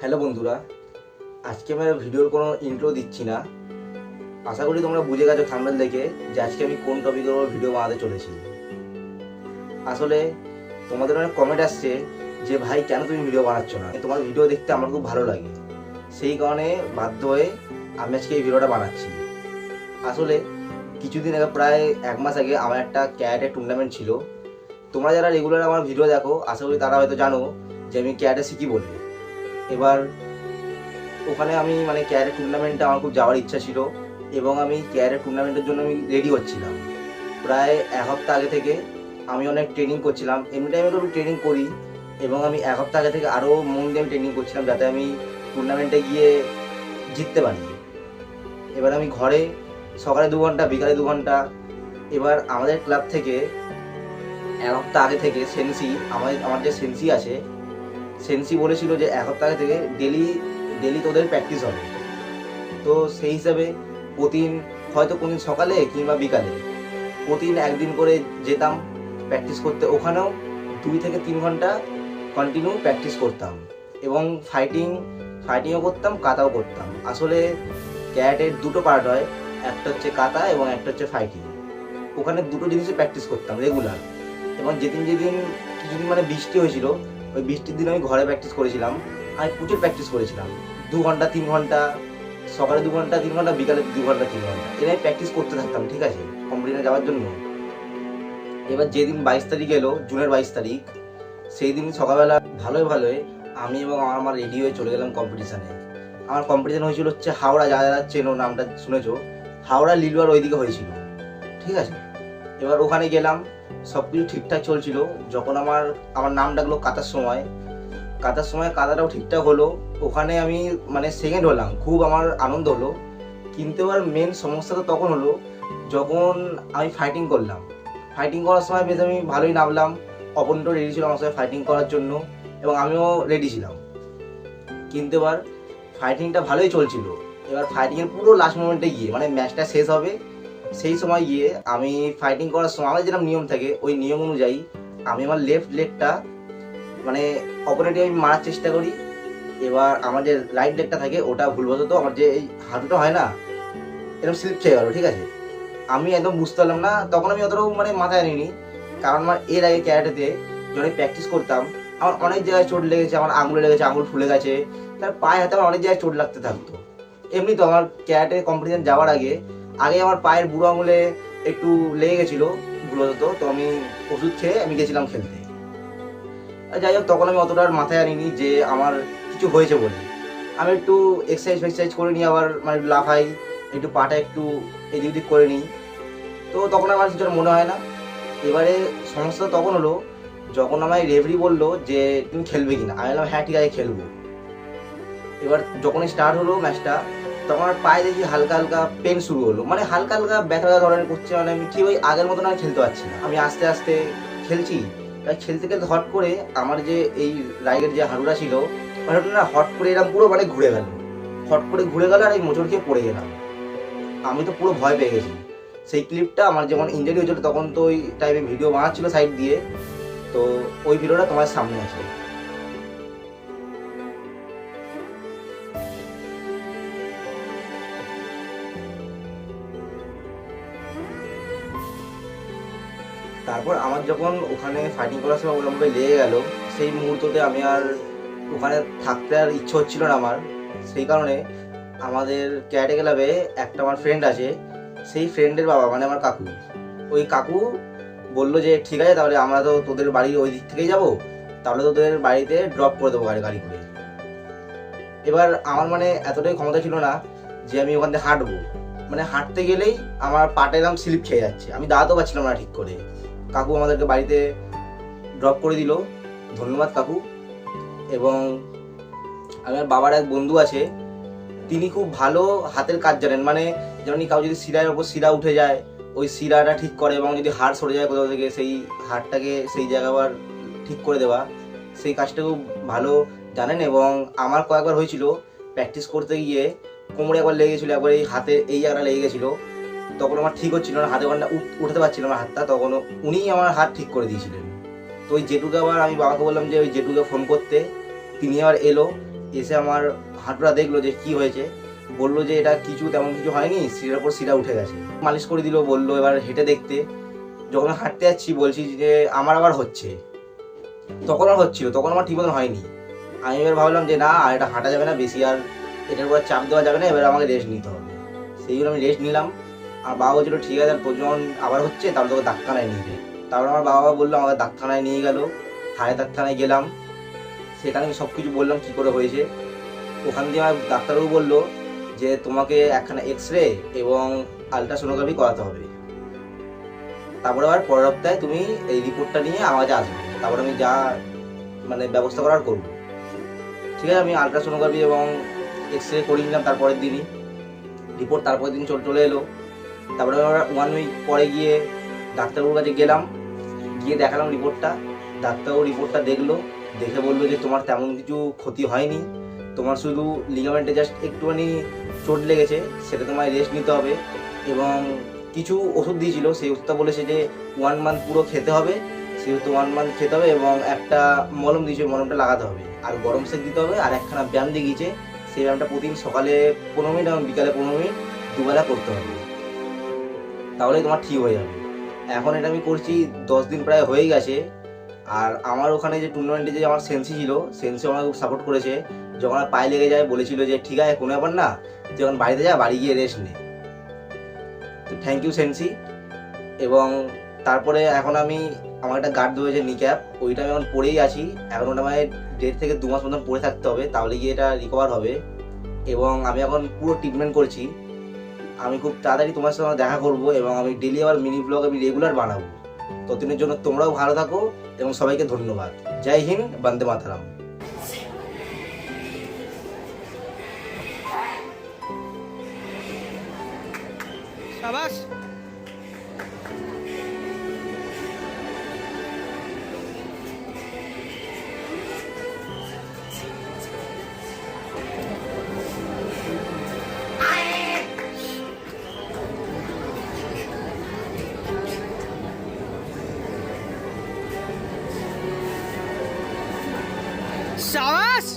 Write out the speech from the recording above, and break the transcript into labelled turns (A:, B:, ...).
A: Hello বন্ধুরা, আজকে আমি ভিডিওর কোনো ইন্ট্রো দিচ্ছি না। আশা করি তোমরা বুঝে গেছো থাম্বনেল দেখে যে আজকে আমি কোন টপিকের উপর ভিডিও বানাতে চলেছি। আসলে তোমাদের অনেক কমেন্ট আসছে যে ভাই কেন তুমি ভিডিও বানাচ্ছ না, তোমার ভিডিও দেখতে আমার খুব ভালো লাগে, সেই কারণে বাধ্য হয়ে আমি আজকে এই ভিডিওটা বানাচ্ছি। আসলে কিছুদিন আগে, প্রায় 1 মাস আগে, আমার একটা ক্যারাটে টুর্নামেন্ট ছিল। তোমরা যারা রেগুলার আমার ভিডিও দেখো আশা করি তারা হয়তো জানো যে আমি ক্যারাটে শিখি বলে। এবার ওখানে আমি ক্যারাটে টুর্নামেন্টে আমার খুব যাওয়ার ইচ্ছা ছিল এবং আমি ক্যারাটে টুর্নামেন্টের জন্য আমি রেডি হচ্ছিলাম। প্রায় 1 সপ্তাহ আগে থেকে আমি অনেক ট্রেনিং করছিলাম, এমনি টাইমে তো আমি ট্রেনিং করি, এবং আমি 1 সপ্তাহ আগে থেকে আরও মন দিয়ে আমি ট্রেনিং করছিলাম যাতে আমি টুর্নামেন্টে গিয়ে জিততে পারি। এবার আমি ঘরে সকালে 2 ঘন্টা, বিকালে 2 ঘন্টা, এবার আমাদের ক্লাব থেকে 1 সপ্তাহ আগে থেকে আমার যে সেন্সি আছে, সেন্সি বলেছিল যে 1 সপ্তাহ আগে থেকে ডেলি ডেলি তোদের প্র্যাকটিস হবে। তো সেই হিসাবে প্রতিদিন, হয়তো কোনদিন সকালে কিংবা বিকালে, প্রতিদিন একদিন করে যেতাম প্র্যাকটিস করতে। ওখানেও 2 থেকে 3 ঘন্টা কন্টিনিউ প্র্যাকটিস করতাম এবং ফাইটিংও করতাম, কাতাও করতাম। আসলে ক্যারাটের দুটো পার্ট হয়, একটা হচ্ছে কাতা এবং একটা হচ্ছে ফাইটিং। ওখানে দুটো জিনিসে প্র্যাকটিস করতাম রেগুলার। এবং যেদিন কিছুদিন বৃষ্টি হয়েছিল, ওই বৃষ্টির দিন আমি ঘরে প্র্যাকটিস করেছিলাম। আমি প্রচুর প্র্যাকটিস করেছিলাম, 2 ঘন্টা 3 ঘন্টা, সকালে 2 ঘন্টা 3 ঘন্টা, বিকালে 2 ঘন্টা 3 ঘন্টা, এর আমি প্র্যাকটিস করতে থাকতাম, ঠিক আছে, কম্পিটিশনে যাওয়ার জন্য। এবার যেদিন 22 তারিখ এলো, জুনের 22 তারিখ, সেই দিন সকালবেলা ভালোই আমি এবং আমার রেডি হয়ে চলে গেলাম কম্পিটিশানে। আমার কম্পিটিশান হয়েছিল হচ্ছে হাওড়া, যারা চেনো, নামটা শুনেছো, হাওড়া লিলুয়ার ওইদিকে হয়েছিল, ঠিক আছে। এবার ওখানে গেলাম, সব কিছু ঠিকঠাক চলছিল। যখন আমার নাম ডাকলো কাতার সময় কাতাটাও ঠিকঠাক হলো। ওখানে আমি সেকেন্ড হলাম, খুব আমার আনন্দ হলো। কিন্তু এবার মেন সমস্যা তো তখন হলো যখন আমি ফাইটিং করার সময় বেশ আমি ভালোই নামলাম, অপোনেন্টও রেডি ছিল আমার সাথে ফাইটিং করার জন্য এবং আমিও রেডি ছিলাম। কিন্তু এবার ফাইটিংটা ভালোই চলছিল। এবার ফাইটিংয়ের পুরো লাস্ট মোমেন্টে গিয়ে, ম্যাচটা শেষ হবে সেই সময় গিয়ে, আমি ফাইটিং করার সময় আমার যেরকম নিয়ম থাকে, ওই নিয়ম অনুযায়ী আমি আমার লেফট লেগটা অপোনেন্টে আমি মারার চেষ্টা করি। এবার আমার যে রাইট লেগটা থাকে ওটা ভুলবশত আমার যে এই হাঁটুটা হয় না, এরকম স্লিপ খেয়ে গেল, ঠিক আছে। আমি একদম বুঝতে পারলাম না, তখন আমি অতটাও মাথায় আনিনি, কারণ আমার এর আগে ক্যারাটেতে যখন প্র্যাকটিস করতাম আমার অনেক জায়গায় চোট লেগেছে, আমার আঙুলে লেগেছে, আঙুল ফুলে গেছে, তার পায়ে হাতে আমার অনেক জায়গায় চোট লাগতে থাকতো। এমনি তো আমার ক্যারাটে কম্পিটিশন যাওয়ার আগে আমার পায়ের বুড়ো আঙুলে একটু লেগে গেছিলো ভুলবশত, তো আমি ওষুধ খেয়ে আমি গেছিলাম খেলতে। যাই হোক, তখন আমি অতটা মাথায় আনিনি যে আমার কিছু হয়েছে বলে। আমি একটু এক্সারসাইজ করে নিই, আবার লাফাই, একটু পাটা একটু এদিক ওদিক করে নিই, তো তখন আমার কিছু মনে হয় না। এবারে সমস্যা তখন হলো যখন আমায় রেফারি বললো যে তুমি খেলবে কিনা। আমি বললাম হ্যাঁ ঠিক আছে খেলবো। এবার যখন স্টার্ট হলো ম্যাচটা, তখন আমার পায়ে দেখি হালকা হালকা পেন শুরু হলো, হালকা হালকা ব্যথা ধরনের করছে, আমি ঠিক ওই আগের মতন আর খেলতে পারছি না। আমি আস্তে আস্তে খেলছি, খেলতে খেলতে হট করে আমার যে এই রাইডের যে হাঁটুটা ছিল, হাঁটুটা হট করে এরকম পুরো ঘুরে গেল, আর এই মোচড় খেয়ে পড়ে গেলাম। আমি তো পুরো ভয় পেয়ে গেছি। সেই ক্লিপটা আমার যখন ইঞ্জুরি হয়েছিল তখন তো ওই টাইপের ভিডিও বানাচ্ছিল সাইড দিয়ে, তো ওই ভিডিওটা তোমার সামনে আছে। তারপর আমার যখন ওখানে ফাইটিং করার সময় মোটামুটি লেগে গেল, সেই মুহূর্ততে আমি আর ওখানে থাকতে আর ইচ্ছে হচ্ছিল না আমার। সেই কারণে আমাদের ক্যারাটে ক্লাবে একটা আমার ফ্রেন্ড আছে, সেই ফ্রেন্ডের বাবা আমার কাকু, ওই কাকু বললো যে ঠিক আছে তাহলে আমরা তো তোদের বাড়ির ওই দিক থেকেই যাবো, তাহলে তোদের বাড়িতে ড্রপ করে দেবো গাড়ি করে। এবার আমার এতটাই ক্ষমতা ছিল না যে আমি ওখান থেকে হাঁটবো, হাঁটতে গেলেই আমার পাটা এরকম স্লিপ খেয়ে যাচ্ছে, আমি দাঁড়াতেও পারছিলাম না ঠিক করে। কাকু আমাদেরকে বাড়িতে ড্রপ করে দিল, ধন্যবাদ কাকু। এবং আমার বাবার এক বন্ধু আছে, তিনি খুব ভালো হাতের কাজ জানেন, যেমন কাউ যদি শিরার ওপর শিরা উঠে যায় ওই শিরাটা ঠিক করে, এবং যদি হাড় সরে যায় কোথাও থেকে সেই হাড়টাকে সেই জায়গা আবার ঠিক করে দেওয়া, সেই কাজটা খুব ভালো জানেন। এবং আমার কয়েকবার হয়েছিল প্র্যাকটিস করতে গিয়ে কোমরে একবার লেগে গেছিলো, একবার এই হাতে এই জায়গাটা লেগে গেছিলো, তখন আমার ঠিক হচ্ছিল না, হাতে ওখানটা উঠতে পারছিল আমার হাতটা, তখন উনিই আমার হাত ঠিক করে দিয়েছিলেন। তো ওই জেঠুকে আবার আমি বাবাকে বললাম যে ওই জেঠুকে ফোন করতে, তিনি আবার এলো, এসে আমার হাঁটুটা দেখলো যে কি হয়েছে, বললো যে এটা কিছু তেমন কিছু হয়নি, শিরার উপর শিরা উঠে গেছে। মালিশ করে দিল, বললো এবার হেঁটে দেখতে। যখন হাঁটতে যাচ্ছি বলছি যে আমার আবার হচ্ছে, তখন আর হচ্ছিল, তখন আমার ঠিক মতন হয়নি। আমি এবার ভাবলাম যে না, আর এটা হাঁটা যাবে না বেশি, আর এটার উপর চাপ দেওয়া যাবে না, এবার আমাকে রেস্ট নিতে হবে। সেই জন্য আমি রেস্ট নিলাম। আর বাবা বলছিল ঠিক আছে, তোর যখন আবার হচ্ছে তাহলে তোকে ডাক্তারখানায় নিয়ে যাই। তারপর আমার বাবা বললো আমাকে ডাক্তারখানায় নিয়ে গেল। থানায় ডাক্তারখানায় গেলাম, সেখানে আমি সব কিছু বললাম কী করে হয়েছে। ওখান দিয়ে আমার ডাক্তারবাবু বললো যে তোমাকে একখানা এক্স রে এবং আলট্রাসোনোগ্রাফি করাতে হবে। তারপরে আবার পরের সপ্তাহে তুমি এই রিপোর্টটা নিয়ে আমার কাছে আসবে, তারপরে আমি যা মানে ব্যবস্থা করার করবো। ঠিক আছে, আমি আলট্রাসোনোগ্রাফি এবং এক্স রে করে নিলাম তারপরের দিনই। রিপোর্ট তারপরের দিন চলে এলো। তারপরে আমরা 1 উইক পরে গিয়ে ডাক্তারবাবুর কাছে গেলাম, গিয়ে দেখালাম রিপোর্টটা। ডাক্তারবাবু রিপোর্টটা দেখলো, দেখে বললো যে তোমার তেমন কিছু ক্ষতি হয়নি, তোমার শুধু লিগামেন্টে জাস্ট একটুখানি চোট লেগেছে, সেটা তোমায় রেস্ট নিতে হবে। এবং কিছু ওষুধ দিয়েছিল, সেই ওষুধটা বলেছে যে 1 মান্থ পুরো খেতে হবে, সেই ওষুধ 1 মান্থ খেতে হবে। এবং একটা মলম দিয়েছে, মলমটা লাগাতে হবে, আর গরম সেক দিতে হবে। আর একখানা ব্যায়াম দিয়ে গিয়েছে, সেই ব্যায়ামটা প্রতিদিন সকালে 15 মিনিট এবং বিকালে 15 মিনিট দুবেলা করতে হবে, তাহলে তোমার ঠিক হয়ে যাবে। এখন এটা আমি করছি 10 দিন প্রায় হয়ে গেছে। আর আমার ওখানে যে টুর্নামেন্টে যে আমার সেন্সি ছিল, সেন্সি আমাকে খুব সাপোর্ট করেছে। যখন আমার পায়ে লেগে যায় বলেছিল যে ঠিক আছে কোনো ব্যাপার না, যখন বাড়িতে যা, বাড়ি গিয়ে রেস্ট নে। তো থ্যাংক ইউ সেন্সি। এবং তারপরে এখন আমি আমার একটা গার্ড ধরেছে নি ক্যাপ, ওইটা আমি এখন পরেই আছি। এখন ওটা মানে 1.5 থেকে 2 মাস মতন পরে থাকতে হবে, তাহলে গিয়ে এটা রিকভার হবে। এবং আমি এখন পুরো ট্রিটমেন্ট করছি। আমি খুব তাড়াতাড়ি তোমার সঙ্গে দেখা করব, এবং আমি ডেলি আবার মিনি ব্লগ আমি রেগুলার বানাবো। ততদিনের জন্য তোমরাও ভালো থাকো, এবং সবাইকে ধন্যবাদ। জয় হিন্দ, বন্দে মাতরম।
B: শাবাশ। শাবাশ।